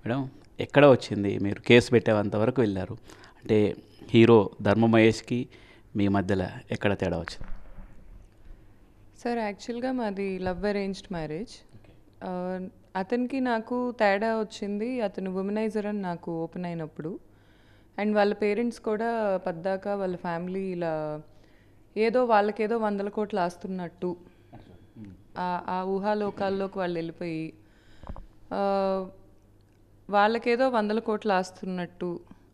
Madam ఎక్కడ వచ్చింది మీరు కేసు పెట్టేంత వరకు వెళ్ళారు అంటే హీరో ధర్మ మహేష్కి మీ మధ్యలో ఎక్కడ తేడా వచ్చింది? సార్ యాక్చువల్గా మాది లవ్ అరేంజ్డ్ మ్యారేజ్. అతనికి నాకు తేడా వచ్చింది అతను ఉమెనైజర్ అని నాకు ఓపెన్ అయినప్పుడు. అండ్ వాళ్ళ పేరెంట్స్ కూడా పద్దాక వాళ్ళ ఫ్యామిలీ ఇలా ఏదో వాళ్ళకేదో 100 కోట్లు ఆస్తున్నట్టు ఆ ఊహాలోకాల్లోకి వాళ్ళు వెళ్ళిపోయి ఆ, వాళ్ళకేదో 100 కోట్లు ఆస్తున్నట్టు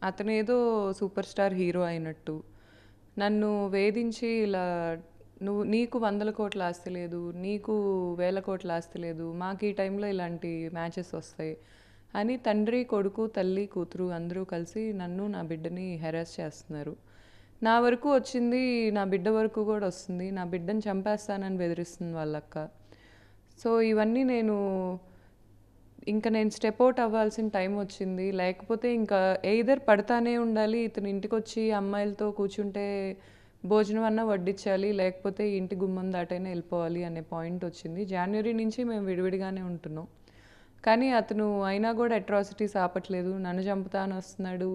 అతనేదో సూపర్ స్టార్ హీరో అయినట్టు నన్ను వేధించి ఇలా నీకు 100 కోట్ల ఆస్తి లేదు, నీకు 1000 కోట్ల ఆస్తి లేదు, మాకు ఈ టైంలో ఇలాంటి మ్యాచెస్ వస్తాయి అని తండ్రి కొడుకు తల్లి కూతురు అందరూ కలిసి నన్ను నా బిడ్డని హెరాస్ చేస్తున్నారు. నా వరకు వచ్చింది, నా బిడ్డ వరకు కూడా వస్తుంది. నా బిడ్డని చంపేస్తానని బెదిరిస్తుంది వాళ్ళక్క. సో ఇవన్నీ ఇంకా నేను స్టెప్ అవుట్ అవ్వాల్సిన టైం వచ్చింది. లేకపోతే ఇంకా ఎయిదర్ పడతానే ఉండాలి, ఇతను ఇంటికి వచ్చి అమ్మాయిలతో కూర్చుంటే భోజనం అన్నా వడ్డించాలి, లేకపోతే ఇంటి గుమ్మం దాటైనా వెళ్ళిపోవాలి అనే పాయింట్ వచ్చింది. జనవరి నుంచి మేము విడివిడిగానే ఉంటున్నాం. కానీ అతను అయినా కూడా అట్రాసిటీస్ ఆపట్లేదు, నన్ను చంపుతాను వస్తున్నాడు.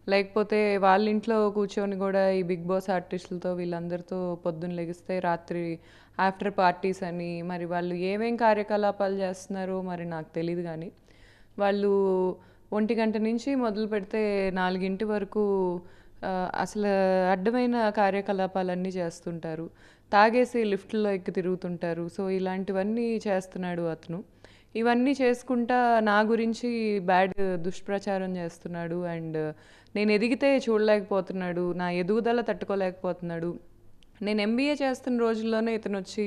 లేకపోతే వాళ్ళ ఇంట్లో కూర్చొని కూడా ఈ బిగ్ బాస్ ఆర్టిస్టులతో వీళ్ళందరితో పొద్దున్న లెగిస్తే రాత్రి ఆఫ్టర్ పార్టీస్ అని మరి వాళ్ళు ఏమేం కార్యకలాపాలు చేస్తున్నారో మరి నాకు తెలియదు. కానీ వాళ్ళు 1 గంట నుంచి మొదలు పెడితే 4 వరకు అసలు అడ్డమైన కార్యకలాపాలన్నీ చేస్తుంటారు. తాగేసి లిఫ్ట్లో ఎక్కి తిరుగుతుంటారు. సో ఇలాంటివన్నీ చేస్తున్నాడు అతను. ఇవన్నీ చేసుకుంటా నా గురించి బ్యాడ్ దుష్ప్రచారం చేస్తున్నాడు. అండ్ నేను ఎదిగితే చూడలేకపోతున్నాడు, నా ఎదుగుదల తట్టుకోలేకపోతున్నాడు. నేను ఎంబీఏ చేస్తున్న రోజుల్లోనే ఇతను వచ్చి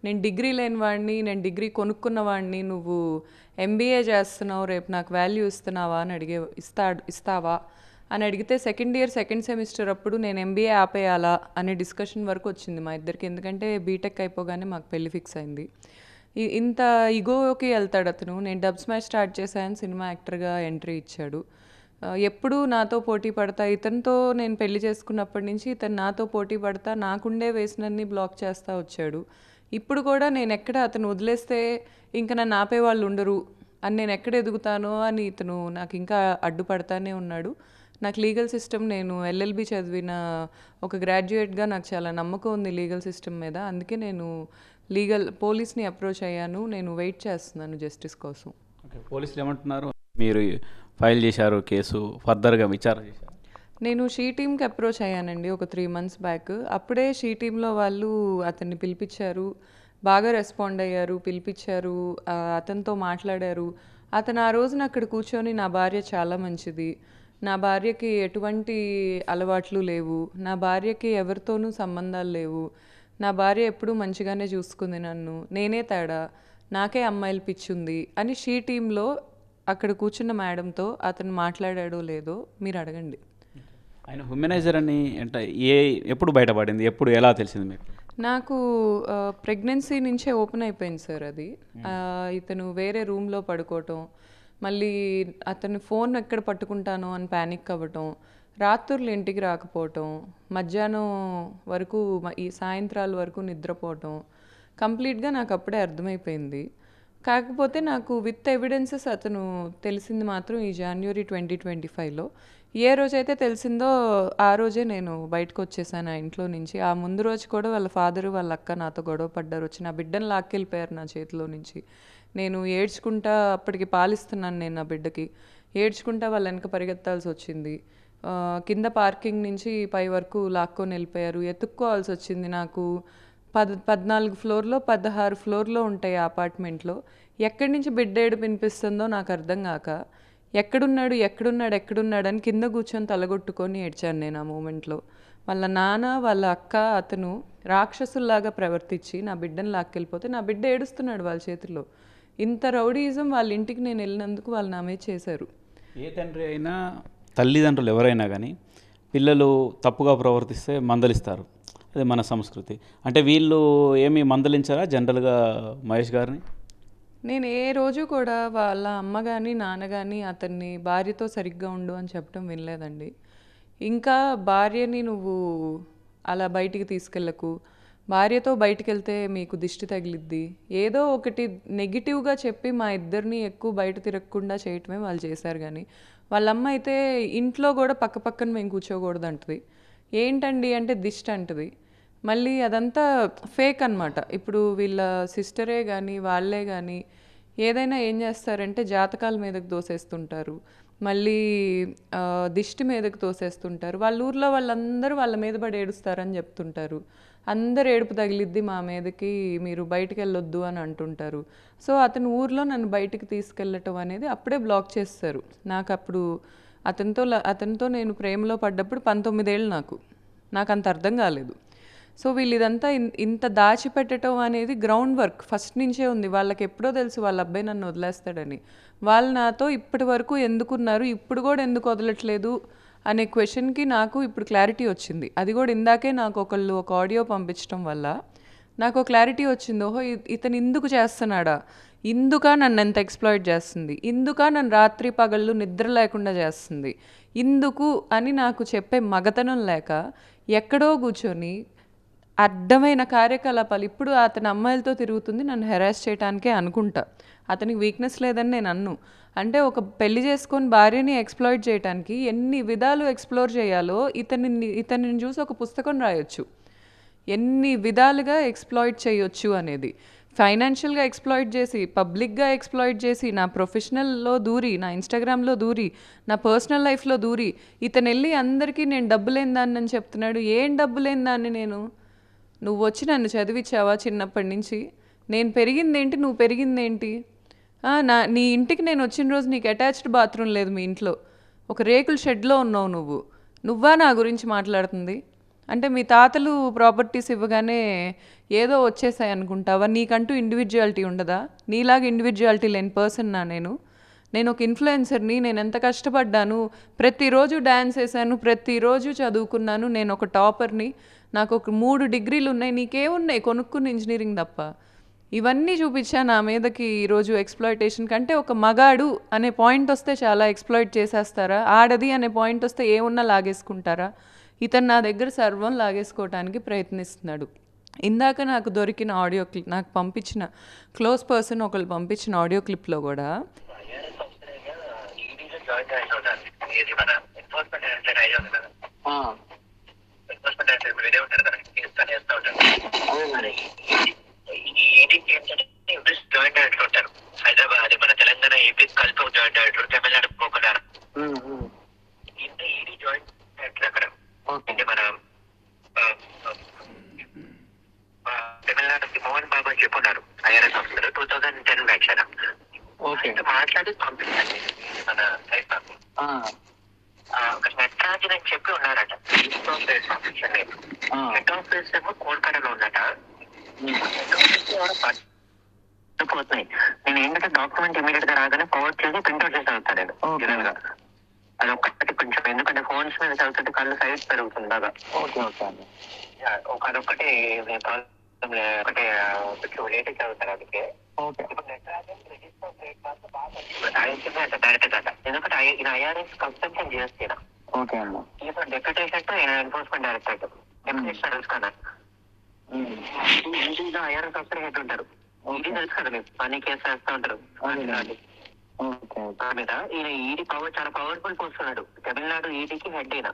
నేను డిగ్రీ లేని వాడిని, నేను డిగ్రీ కొనుక్కున్న వాడిని, నువ్వు ఎంబీఏ చేస్తున్నావు, రేపు నాకు వాల్యూ ఇస్తున్నావా అని ఇస్తావా అని అడిగితే సెకండ్ ఇయర్ సెకండ్ సెమిస్టర్ అప్పుడు నేను ఎంబీఏ ఆపేయాలా అనే డిస్కషన్ వరకు వచ్చింది మా ఇద్దరికి. ఎందుకంటే బీటెక్ అయిపోగానే మాకు పెళ్లి ఫిక్స్ అయింది. ఇంత ఇగోకి వెళ్తాడు అతను. నేను డబ్ స్మాష్ స్టార్ట్ చేశాను, సినిమా యాక్టర్గా ఎంట్రీ ఇచ్చాడు. ఎప్పుడూ నాతో పోటీ పడతా, ఇతనితో నేను పెళ్లి చేసుకున్నప్పటి నుంచి ఇతను నాతో పోటీ పడతా నాకుండే వేసినన్ని బ్లాక్ చేస్తూ వచ్చాడు. ఇప్పుడు కూడా నేను ఎక్కడ అతను వదిలేస్తే ఇంకా నన్ను ఆపేవాళ్ళు ఉండరు అని నేను ఎక్కడ ఎదుగుతానో అని ఇతను నాకు ఇంకా అడ్డుపడతానే ఉన్నాడు. నాకు లీగల్ సిస్టమ్, నేను ఎల్ఎల్బి చదివిన ఒక గ్రాడ్యుయేట్గా నాకు చాలా నమ్మకం ఉంది లీగల్ సిస్టమ్ మీద. అందుకే నేను పోలీస్ని అప్రోచ్ అయ్యాను. నేను వెయిట్ చేస్తున్నాను జస్టిస్ కోసం. పోలీసులు ఏమంటున్నారు? మీరు ఫైల్ చేశారు కేసు, ఫర్దర్గా విచారణ చేశారు? నేను షీ టీమ్కి అప్రోచ్ అయ్యానండి ఒక 3 months బ్యాక్. అప్పుడే షీ టీంలో వాళ్ళు అతన్ని పిలిపించారు, బాగా రెస్పాండ్ అయ్యారు, పిలిపించారు, అతనితో మాట్లాడారు. అతను ఆ రోజున అక్కడ కూర్చొని నా భార్య చాలా మంచిది, నా భార్యకి ఎటువంటి అలవాట్లు లేవు, నా భార్యకి ఎవరితోనూ సంబంధాలు లేవు, నా భార్య ఎప్పుడూ మంచిగానే చూసుకుంది నన్ను, నేనే తేడా, నాకే అమ్మాయిలు పిచ్చుంది అని షీ టీంలో అక్కడ కూర్చున్న మేడంతో అతను మాట్లాడాడో లేదో మీరు అడగండి. ఆయన హ్యూమనైజర్ అని అంటే ఎప్పుడు బయటపడింది, ఎప్పుడు ఎలా తెలిసింది మీకు? నాకు ప్రెగ్నెన్సీ నుంచే ఓపెన్ అయిపోయింది సార్ అది. ఇతను వేరే రూమ్లో పడుకోవటం, మళ్ళీ అతను ఫోన్ ఎక్కడ పట్టుకుంటానో అని ప్యానిక్ అవ్వటం, రాత్రులు ఇంటికి రాకపోవటం, మధ్యాహ్నం వరకు ఈ సాయంత్రాల వరకు నిద్రపోవటం, కంప్లీట్గా నాకు అప్పుడే అర్థమైపోయింది. కాకపోతే నాకు విత్ ఎవిడెన్సెస్ అతను తెలిసింది మాత్రం ఈ జనవరి 2025లో. ఏ రోజైతే తెలిసిందో ఆ రోజే నేను బయటకు వచ్చేసాను ఆ ఇంట్లో నుంచి. ఆ ముందు రోజు కూడా వాళ్ళ ఫాదరు వాళ్ళ అక్క నాతో గొడవ పడ్డారు, వచ్చి నా బిడ్డను లాక్కెళ్ళిపోయారు నా చేతిలో నుంచి. నేను ఏడ్చుకుంటా, అప్పటికి పాలిస్తున్నాను నేను నా బిడ్డకి, ఏడ్చుకుంటా వాళ్ళ వెనక పరిగెత్తాల్సి వచ్చింది. కింద పార్కింగ్ నుంచి పై వరకు లాక్కొని వెళ్ళిపోయారు, ఎత్తుక్కోవాల్సి వచ్చింది నాకు. 14 ఫ్లోర్లో 16 ఫ్లోర్లో ఉంటాయి ఆ అపార్ట్మెంట్లో. ఎక్కడి నుంచి బిడ్డ ఏడుపు వినిపిస్తుందో నాకు అర్థం కాక ఎక్కడున్నాడు అని కింద కూర్చొని తలగొట్టుకొని ఏడ్చాను నేను ఆ మూమెంట్లో. వాళ్ళ నాన్న వాళ్ళ అక్క అతను రాక్షసుల్లాగా ప్రవర్తించి నా బిడ్డను లాక్కెళ్ళిపోతే నా బిడ్డ ఏడుస్తున్నాడు వాళ్ళ చేతిలో. ఇంత రౌడీయిజం వాళ్ళ ఇంటికి నేను వెళ్ళినందుకు వాళ్ళు నా మీద చేశారు. ఏ తండ్రి అయినా తల్లిదండ్రులు ఎవరైనా కానీ పిల్లలు తప్పుగా ప్రవర్తిస్తే మందలిస్తారు, అదే మన సంస్కృతి. అంటే వీళ్ళు ఏమి మందలించారా జనరల్గా మహేష్ గారిని? నేను ఏ రోజు కూడా వాళ్ళ అమ్మ కానీ నాన్న కానీ అతన్ని భార్యతో సరిగ్గా ఉండు అని చెప్పడం వినలేదండి. ఇంకా భార్యని నువ్వు అలా బయటికి తీసుకెళ్ళకు, భార్యతో బయటికెళ్తే మీకు దిష్టి తగిలిద్ది, ఏదో ఒకటి నెగిటివ్గా చెప్పి మా ఇద్దరిని ఎక్కువ బయట తిరగకుండా చేయటమే వాళ్ళు చేశారు. కానీ వాళ్ళమ్మ అయితే ఇంట్లో కూడా పక్క పక్కన మేము కూర్చోకూడదు అంటది. ఏంటండి అంటే దిష్టి అంటది. మళ్ళీ అదంతా ఫేక్ అనమాట. ఇప్పుడు వీళ్ళ సిస్టరే కానీ వాళ్ళే కానీ ఏదైనా ఏం చేస్తారంటే జాతకాల మీదకి దోసేస్తుంటారు, మళ్ళీ దిష్టి మీదకి తోసేస్తుంటారు. వాళ్ళ ఊర్లో వాళ్ళందరూ వాళ్ళ మీద పడి ఏడుస్తారని చెప్తుంటారు. అందరు ఏడుపు తగిలిద్ది మా మీదకి, మీరు బయటికి వెళ్ళొద్దు అని అంటుంటారు. సో అతను ఊర్లో నన్ను బయటికి తీసుకెళ్ళటం అనేది అప్పుడే బ్లాక్ చేస్తారు. నాకు అప్పుడు అతనితో నేను ప్రేమలో పడ్డప్పుడు 19 ఏళ్ళు. నాకు అంత అర్థం కాలేదు. సో వీళ్ళు ఇదంతా ఇంత దాచిపెట్టడం అనేది గ్రౌండ్ వర్క్ ఫస్ట్ నుంచే ఉంది. వాళ్ళకి ఎప్పుడో తెలుసు వాళ్ళ అబ్బాయి నన్ను వదిలేస్తాడని. వాళ్ళు నాతో ఇప్పటి వరకు ఎందుకున్నారు, ఇప్పుడు కూడా ఎందుకు వదలట్లేదు అనే క్వశ్చన్కి నాకు ఇప్పుడు క్లారిటీ వచ్చింది. అది కూడా ఇందాకే నాకు ఒక ఆడియో పంపించడం వల్ల నాకు క్లారిటీ వచ్చింది. ఓహో, ఇతను ఇందుకు చేస్తున్నాడా, ఇందుక నన్ను ఎంత ఎక్స్ప్లాయిట్ చేస్తుంది, ఇందుక నన్ను రాత్రి పగళ్ళు నిద్ర లేకుండా చేస్తుంది, ఇందుకు అని నాకు చెప్పే మగతనం లేక ఎక్కడో కూర్చొని అడ్డమైన కార్యకలాపాలు. ఇప్పుడు అతని అమ్మాయిలతో తిరుగుతుంది నన్ను హెరాస్ చేయడానికే అనుకుంటా. అతనికి వీక్నెస్ లేదని నేను అంటే ఒక పెళ్లి చేసుకొని భార్యని ఎక్స్ప్లాయిట్ చేయడానికి ఎన్ని విధాలు ఎక్స్ప్లోర్ చేయాలో ఇతనిని చూసి ఒక పుస్తకం రాయొచ్చు. ఎన్ని విధాలుగా ఎక్స్ప్లాయిట్ చేయొచ్చు అనేది. ఫైనాన్షియల్గా ఎక్స్ప్లాయిట్ చేసి, పబ్లిక్గా ఎక్స్ప్లాయిట్ చేసి, నా ప్రొఫెషనల్లో దూరి, నా ఇన్స్టాగ్రామ్లో దూరి, నా పర్సనల్ లైఫ్లో దూరి, ఇతను వెళ్ళి అందరికీ నేను డబ్బు లేని దాన్ని అని చెప్తున్నాడు. ఏం డబ్బు లేని దాన్ని నేను? నువ్వు వచ్చి నన్ను చదివించావా చిన్నప్పటి నుంచి? నేను పెరిగిందేంటి, నువ్వు పెరిగిందేంటి? నీ ఇంటికి నేను వచ్చిన రోజు నీకు అటాచ్డ్ బాత్రూమ్ లేదు మీ ఇంట్లో, ఒక రేకుల షెడ్లో ఉన్నావు నువ్వా నా గురించి మాట్లాడుతుంది? అంటే మీ తాతలు ప్రాపర్టీస్ ఇవ్వగానే ఏదో వచ్చేసాయి అనుకుంటావా? నీకంటూ ఇండివిజువాలిటీ ఉండదా? నీలాగా ఇండివిజువాలిటీ లేని పర్సన్ నేను ఒక ఇన్ఫ్లుయెన్సర్ని. నేను ఎంత కష్టపడ్డాను, ప్రతిరోజు డ్యాన్స్ వేసాను, ప్రతిరోజు చదువుకున్నాను, నేను ఒక టాపర్ని, నాకు ఒక 3 డిగ్రీలు ఉన్నాయి. నీకేమున్నాయి? కొనుక్కున్న ఇంజనీరింగ్ తప్ప. ఇవన్నీ చూపించా నా మీదకి ఈరోజు ఎక్స్ప్లాయిటేషన్ కంటే. ఒక మగాడు అనే పాయింట్ వస్తే చాలా ఎక్స్ప్లాయిట్ చేసేస్తారా? ఆడది అనే పాయింట్ వస్తే ఏమున్నా లాగేసుకుంటారా? ఇతను నా దగ్గర సర్వం లాగేసుకోవడానికి ప్రయత్నిస్తున్నాడు. ఇందాక నాకు దొరికిన ఆడియో క్లిప్, నాకు పంపించిన క్లోజ్ పర్సన్ ఒకళ్ళు పంపించిన ఆడియో క్లిప్లో కూడా హైదరాబాద్ మన తెలంగాణ ఏపీ కలిపి జాయింట్ డైరెక్టర్, తమిళనాడు పోకున్నారు ఈడీ జాయింట్ డైరెక్టర్ అక్కడ. అంటే మన తమిళనాడుకి మోహన్ బాబు అని చెప్పున్నారు, ఐఆర్ఎస్ ఆఫీసర్, 2010 బ్యాచ్ అయినా. మాట్లాడి పంపించండి మన సైట్ నాకు. ఒక నటరాజన్ అని చెప్పి ఉన్నారట, హెడ్ ఆఫీస్ ఏమో కోల్కతాలో ఉందట. పోతున్నాయి. నేను ఏంటంటే డాక్యుమెంట్ ఇమీడియట్ గా రాగానే ఫార్వర్డ్ చేసి ప్రింట్అవుట్ చేసి చదువుతాను నేను జనరల్ గా. అది ఒక్కటి కొంచెం, ఎందుకంటే ఫోన్స్ మీద చదువుతుంటే కళ్ళు సైజ్ పెరుగుతుంది బాగా. అదొక్కటి లేట్ చదువుతాను. అందుకే డైరెక్ట్ కదా, ఎందుకంటే ఇది ఐఆర్ఎస్ కన్స్ట్రక్షన్ చేస్తున్నా. ఇప్పుడు డెప్యూటేషన్ ఎన్ఫోర్స్మెంట్ డైరెక్టరేట్, డెప్యూటేషన్ తెలుసు కదా, ఐఆర్ఎస్ ఆఫీసర్ హెడ్ ఉంటారు. ఇది తెలుసు కదా మీకు, పని కేసు వేస్తూ ఉంటారు మీద. ఈయన ఈడీ పవర్ చాలా పవర్ఫుల్ పోస్తున్నాడు, తమిళనాడు ఈడీకి హెడ్ అయినా.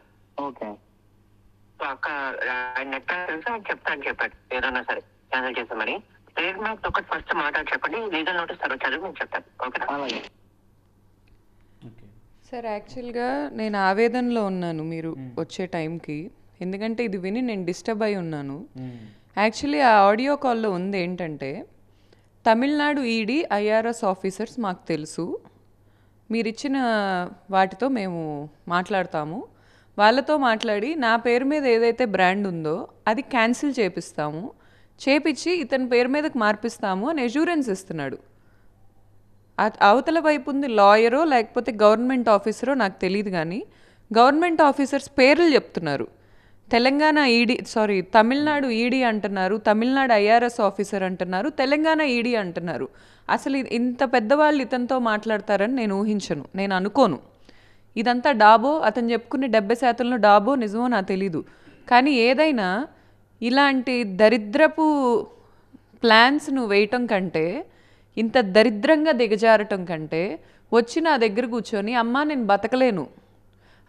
సో అక్క ఆయన నెట్ తెలుసు, ఆయన చెప్తాను చెప్పాడు ఏదన్నా సరే క్యాన్సిల్ చేస్తామని. ట్రేడ్ మార్క్ ఒకటి ఫస్ట్ మాట్లాడి చెప్పండి, లీగల్ నోటీస్ తర్వాత చదివి నేను చెప్తాను. ఓకేనా సార్? యాక్చువల్గా నేను ఆవేదనలో ఉన్నాను మీరు వచ్చే టైంకి, ఎందుకంటే ఇది విని నేను డిస్టర్బ్ అయి ఉన్నాను. యాక్చువల్లీ ఆ ఆడియో కాల్లో ఉంది ఏంటంటే, తమిళనాడు ఈడీ ఐఆర్ఎస్ ఆఫీసర్స్ మాకు తెలుసు, మీరిచ్చిన వాటితో మేము మాట్లాడతాము, వాళ్ళతో మాట్లాడి నా పేరు మీద ఏదైతే బ్రాండ్ ఉందో అది క్యాన్సిల్ చేపించి ఇతని పేరు మీదకి మార్పిస్తాము అని అష్యూరెన్స్ ఇస్తున్నాడు. అవతల వైపు ఉంది లాయరో లేకపోతే గవర్నమెంట్ ఆఫీసరో నాకు తెలియదు, కానీ గవర్నమెంట్ ఆఫీసర్స్ పేర్లు చెప్తున్నారు. తమిళనాడు ఈడీ అంటున్నారు, తమిళనాడు ఐఆర్ఎస్ ఆఫీసర్ అంటున్నారు, తెలంగాణ ఈడీ అంటున్నారు. అసలు ఇంత పెద్దవాళ్ళు ఇతనితో మాట్లాడతారని నేను ఊహించను, నేను అనుకోను. ఇదంతా డాబో, అతను చెప్పుకునే 70% డాబో నిజమో నాకు తెలీదు. కానీ ఏదైనా ఇలాంటి దరిద్రపు ప్లాన్స్ నువ్వు వేయటం కంటే, ఇంత దరిద్రంగా దిగజారటం కంటే వచ్చి నా దగ్గర కూర్చొని అమ్మా నేను బతకలేను,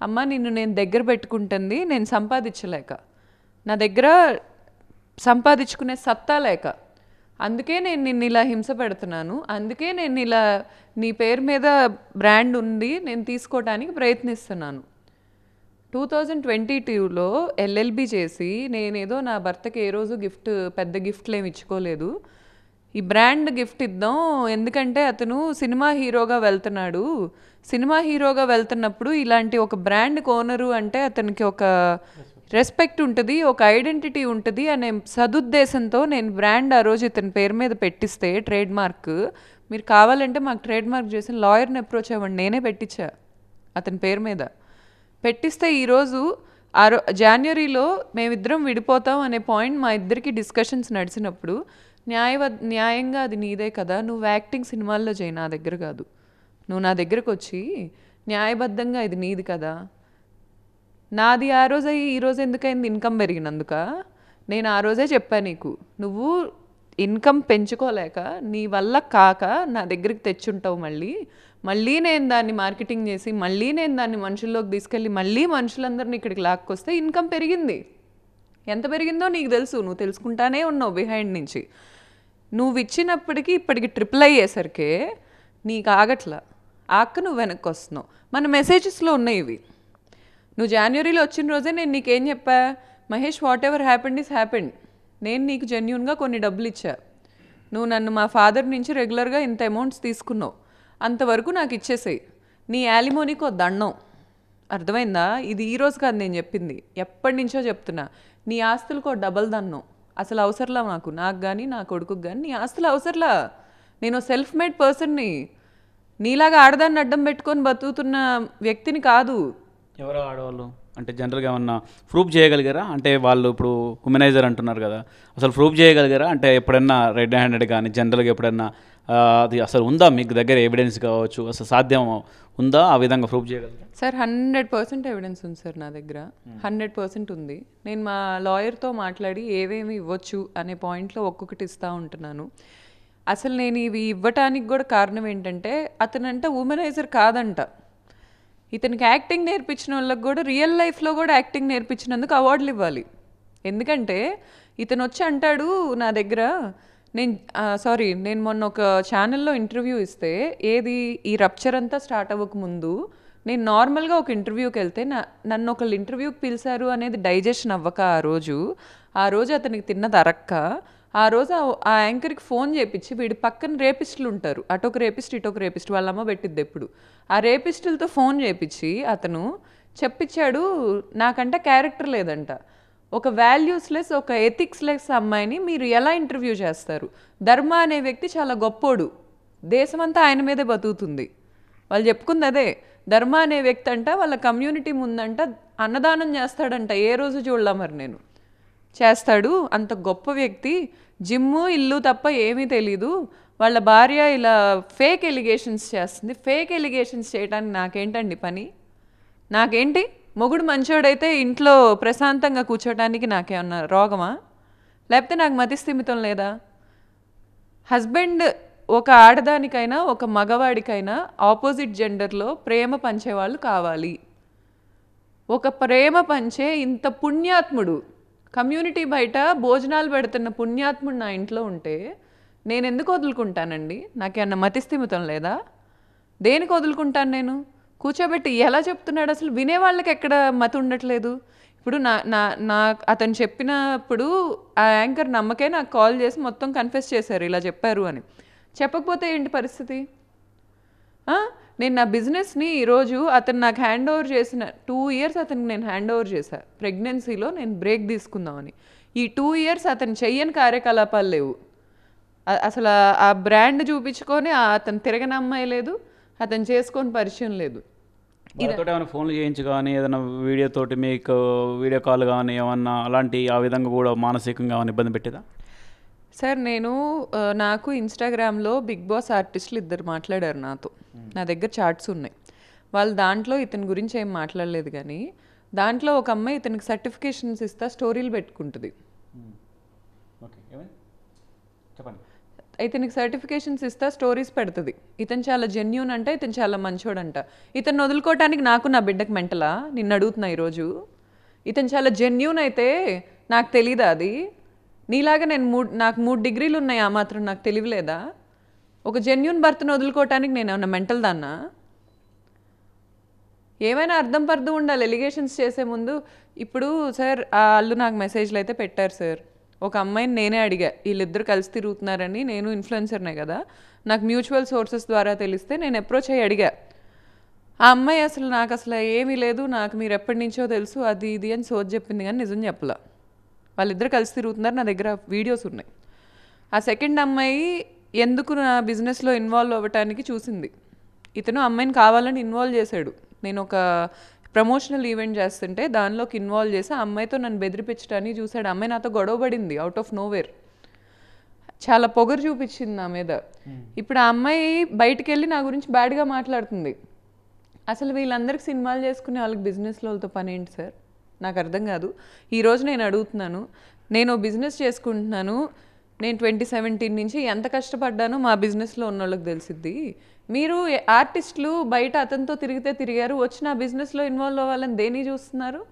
అమ్మ నిన్ను నేను దగ్గర పెట్టుకుంటుంది నేను సంపాదించలేక, నా దగ్గర సంపాదించుకునే సత్తా లేక, అందుకే నేను నిన్ను ఇలా హింస పెడుతున్నాను, అందుకే నేను ఇలా నీ పేరు మీద బ్రాండ్ ఉంది నేను తీసుకోవడానికి ప్రయత్నిస్తున్నాను. 2022లో ఎల్ఎల్బి చేసి నేనేదో నా భర్తకి ఏ రోజు పెద్ద గిఫ్ట్లు ఏమి ఇచ్చుకోలేదు. ఈ బ్రాండ్ గిఫ్ట్ ఇద్దాం, ఎందుకంటే అతను సినిమా హీరోగా వెళ్తున్నాడు, సినిమా హీరోగా వెళ్తున్నప్పుడు ఇలాంటి ఒక బ్రాండ్ ఓనరు అంటే అతనికి ఒక రెస్పెక్ట్ ఉంటుంది, ఒక ఐడెంటిటీ ఉంటుంది అనే సదుద్దేశంతో నేను బ్రాండ్ ఆ రోజు ఇతని పేరు మీద పెట్టిస్తే ట్రేడ్ మార్క్, మీరు కావాలంటే మాకు ట్రేడ్ మార్క్ చేసిన లాయర్ని అప్రోచ్ అవ్వండి, నేనే పెట్టించా అతని పేరు మీద. పెట్టిస్తే ఈరోజు జనవరిలో మేమిద్దరం విడిపోతాం అనే పాయింట్ మా ఇద్దరికి డిస్కషన్స్ నడిచినప్పుడు న్యాయంగా అది నీదే కదా, నువ్వు యాక్టింగ్ సినిమాల్లో చేయి, నా దగ్గర కాదు, నువ్వు నా దగ్గరకు వచ్చి న్యాయబద్ధంగా ఇది నీది కదా, నాది ఆ రోజు అయ్యి ఈరోజు ఎందుకైంది ఇన్కమ్ పెరిగినందుక, నేను ఆ రోజే చెప్పాను నీకు, నువ్వు ఇన్కమ్ పెంచుకోలేక నీ వల్ల కాక నా దగ్గరికి తెచ్చుంటావు, మళ్ళీ నేను దాన్ని మార్కెటింగ్ చేసి మళ్ళీ నేను దాన్ని మనుషుల్లోకి తీసుకెళ్ళి మళ్ళీ మనుషులందరినీ ఇక్కడికి లాక్కొస్తే ఇన్కమ్ పెరిగింది. ఎంత పెరిగిందో నీకు తెలుసు, నువ్వు తెలుసుకుంటానే ఉన్నావు బిహైండ్ నుంచి. నువ్వు ఇచ్చినప్పటికీ ఇప్పటికి ట్రిపుల్ అయ్యేసరికే నీకు ఆగట్లా, నువ్వు వెనక్కి వస్తున్నావు. మన మెసేజెస్లో ఉన్నాయి ఇవి. నువ్వు జనవరిలో వచ్చిన రోజే నేను నీకేం చెప్పా, Mahesh what ever happened is happened, నేను నీకు జెన్యూన్గా కొన్ని డబ్బులు ఇచ్చా, నువ్వు నన్ను మా ఫాదర్ నుంచి రెగ్యులర్గా ఇంత అమౌంట్స్ తీసుకున్నావు, అంతవరకు నాకు ఇచ్చేసేయి, నీ యాలిమోనీకో దండం, అర్థమైందా? ఇది ఈరోజు కాదు నేను చెప్పింది, ఎప్పటి నుంచో చెప్తున్నా. నీ ఆస్తులకో డబల్ దన్నం, అసలు అవసరంలా నాకు కానీ నా కొడుకుకి కానీ నీ ఆస్తులు అవసరంలా. నేను సెల్ఫ్ మేడ్ పర్సన్ని, నీలాగా ఆడదాన్ని అడ్డం పెట్టుకొని బతుకుతున్న వ్యక్తిని కాదు. ఎవరో ఆడవాళ్ళు అంటే జనరల్గా ఏమన్నా ప్రూఫ్ చేయగలిగారా? అంటే వాళ్ళు ఇప్పుడు హ్యూమనైజర్ అంటున్నారు కదా, అసలు ప్రూఫ్ చేయగలిగారా? అంటే ఎప్పుడన్నా రెడ్ హ్యాండెడ్ కానీ జనరల్గా ఎప్పుడన్నా అది అసలు ఉందా మీకు దగ్గర ఎవిడెన్స్ కావచ్చు, అసలు సాధ్యం ఉందా ఆ విధంగా ప్రూఫ్ చేయగలరా? సార్ 100% ఎవిడెన్స్ ఉంది సార్ నా దగ్గర, 100% ఉంది. నేను మా లాయర్తో మాట్లాడి ఏవేమి ఇవ్వచ్చు అనే పాయింట్లో ఒక్కొక్కటి ఇస్తూ ఉంటున్నాను. అసలు నేను ఇవి ఇవ్వటానికి కూడా కారణం ఏంటంటే అతనంట ఉమెనైజర్ కాదంట, ఇతనికి యాక్టింగ్ నేర్పించిన వాళ్ళకి కూడా రియల్ లైఫ్లో కూడా యాక్టింగ్ నేర్పించినందుకు అవార్డులు ఇవ్వాలి. ఎందుకంటే ఇతను వచ్చి అంటాడు నా దగ్గర, నేను మొన్న ఒక ఛానల్లో ఇంటర్వ్యూ ఇస్తే, ఏది ఈ రప్చర్ అంతా స్టార్ట్ అవ్వకముందు నేను నార్మల్గా ఒక ఇంటర్వ్యూకి వెళ్తే నన్ను ఒకళ్ళు ఇంటర్వ్యూకి పిలిచారు అనేది డైజెషన్ అవ్వక ఆ రోజు అతనికి తిన్నది అరక్క, ఆ రోజు ఆ యాంకర్కి ఫోన్ చేపించి వీడి పక్కన రేపిస్టులు ఉంటారు, అటొక రేపిస్ట్ ఇటొక రేపిస్ట్, వాళ్ళ అమ్మ పెట్టిద్ది ఎప్పుడు, ఆ రేపిస్టులతో ఫోన్ చేపించి అతను చెప్పించాడు నాకంట క్యారెక్టర్ లేదంట, ఒక వాల్యూస్లెస్ ఒక ఎథిక్స్లెస్ అమ్మాయిని మీరు ఎలా ఇంటర్వ్యూ చేస్తారు? ధర్మ అనే వ్యక్తి చాలా గొప్పోడు, దేశమంతా ఆయన మీదే బతుకుతుంది, వాళ్ళు చెప్పుకుంది అదే. ధర్మ అనే వ్యక్తి అంట వాళ్ళ కమ్యూనిటీ ముందంట అన్నదానం చేస్తాడంట, ఏ రోజు చూడలా మరి నేను, చేస్తాడు. అంత గొప్ప వ్యక్తి, జిమ్ము ఇల్లు తప్ప ఏమీ తెలీదు, వాళ్ళ భార్య ఇలా ఫేక్ ఎలిగేషన్స్ చేస్తుంది, ఫేక్ ఎలిగేషన్స్ చేయడానికి నాకేంటండి పని? నాకేంటి? మొగుడు మంచోడైతే ఇంట్లో ప్రశాంతంగా కూర్చోటానికి నాకేమన్నా రోగమా? లేకపోతే నాకు మతిస్థిమితం లేదా? హస్బెండ్ ఒక ఆడదానికైనా ఒక మగవాడికైనా ఆపోజిట్ జెండర్లో ప్రేమ పంచేవాళ్ళు కావాలి. ఒక ప్రేమ పంచే ఇంత పుణ్యాత్ముడు, కమ్యూనిటీ బయట భోజనాలు పెడుతున్న పుణ్యాత్ముడు నా ఇంట్లో ఉంటే నేను ఎందుకు వదులుకుంటానండి? నాకేమన్నా మతిస్థిమితం లేదా? దేనికి వదులుకుంటాను నేను? కూర్చోబెట్టి ఎలా చెప్తున్నాడు, అసలు వినేవాళ్ళకి ఎక్కడ మతి ఉండట్లేదు. ఇప్పుడు అతను చెప్పినప్పుడు ఆ యాంకర్ నమ్మకే నాకు కాల్ చేసి మొత్తం కన్ఫెస్ చేశారు ఇలా చెప్పారు అని. చెప్పకపోతే ఏంటి పరిస్థితి? నేను నా బిజినెస్ని ఈరోజు అతను నాకు హ్యాండ్ ఓవర్ చేసిన 2 years అతనికి నేను హ్యాండ్ ఓవర్ చేశాను. ప్రెగ్నెన్సీలో నేను బ్రేక్ తీసుకుందామని. ఈ 2 years అతను చెయ్యని కార్యకలాపాలు లేవు. అసలు ఆ బ్రాండ్ చూపించుకొని అతను తిరగని అమ్మాయి లేదు, అతను చేసుకొని పరిచయం లేదు. ఏమైనా ఫోన్లు చేయించి కానీ ఏదైనా వీడియోతోటి మీకు వీడియో కాల్ కానీ ఏమన్నా అలాంటి ఆ విధంగా కూడా మానసికంగా ఏమైనా ఇబ్బంది పెట్టేదా? సార్ నాకు ఇన్స్టాగ్రామ్లో బిగ్ బాస్ ఆర్టిస్టులు 2 మాట్లాడారు నాతో, నా దగ్గర చార్ట్స్ ఉన్నాయి. వాళ్ళు దాంట్లో ఇతని గురించి ఏం మాట్లాడలేదు, కానీ దాంట్లో ఒక అమ్మాయి ఇతనికి సర్టిఫికేషన్స్ ఇస్తా స్టోరీలు పెట్టుకుంటుంది. ఓకే ఏమైంది చెప్పండి. ఇతనికి సర్టిఫికేషన్స్ ఇస్తా, స్టోరీస్ పెడుతుంది. ఇతను చాలా జెన్యూన్ అంట, ఇతను చాలా మంచోడంట. ఇతను వదులుకోవటానికి నాకు నా బిడ్డకు మెంటలా? నిన్ను అడుగుతున్నా ఈరోజు. ఇతను చాలా జెన్యూన్ అయితే నాకు తెలీదా అది? నీలాగా నాకు 3 డిగ్రీలు ఉన్నాయి, ఆ మాత్రం నాకు తెలియలేదా? ఒక జెన్యూన్ భర్తను వదులుకోవటానికి నేను ఏమన్నా మెంటల్ దాన్నా? ఏమైనా అర్థం పర్థం ఉండాలి ఎలిగేషన్స్ చేసే ముందు. ఇప్పుడు సార్ వాళ్ళు నాకు మెసేజ్లు అయితే పెట్టారు సార్. ఒక అమ్మాయిని నేనే అడిగా, వీళ్ళిద్దరు కలిసి తిరుగుతున్నారని. నేను ఇన్ఫ్లుయెన్సర్నే కదా, నాకు మ్యూచువల్ సోర్సెస్ ద్వారా తెలిస్తే నేను అప్రోచ్ అయ్యి అడిగా. ఆ అమ్మాయి నాకు అసలు ఏమీ లేదు, నాకు మీరు ఎప్పటి నుంచో తెలుసు అది ఇది అని సోది చెప్పింది, కానీ నిజం చెప్పలా. వాళ్ళిద్దరు కలిసి తిరుగుతున్నారు, నా దగ్గర వీడియోస్ ఉన్నాయి. ఆ సెకండ్ అమ్మాయి ఎందుకు నా బిజినెస్లో ఇన్వాల్వ్ అవ్వటానికి చూసింది. ఇతను అమ్మాయిని కావాలని ఇన్వాల్వ్ చేశాడు. నేను ఒక ప్రమోషనల్ ఈవెంట్ చేస్తుంటే దానిలోకి ఇన్వాల్వ్ చేసి ఆ అమ్మాయితో నన్ను బెదిరిపించడానికి చూశాడు. అమ్మాయి నాతో గొడవ పడింది అవుట్ ఆఫ్ నోవేర్. చాలా పొగరు చూపించింది నా మీద. ఇప్పుడు ఆ అమ్మాయి బయటికి వెళ్ళి నా గురించి బ్యాడ్గా మాట్లాడుతుంది. అసలు వీళ్ళందరికీ సినిమాలు చేసుకునే వాళ్ళకి బిజినెస్లో వాళ్ళతో పని ఏంటి సార్? నాకు అర్థం కాదు. ఈరోజు నేను అడుగుతున్నాను, నేను బిజినెస్ చేసుకుంటున్నాను, నేను 2017 నుంచి ఎంత కష్టపడ్డానో మా బిజినెస్లో ఉన్న వాళ్ళకి తెలిసిద్ది. మీరు ఆర్టిస్టులు బయట అతనితో తిరిగారు, వచ్చి నా బిజినెస్లో ఇన్వాల్వ్ అవ్వాలని దేని చూస్తున్నారు?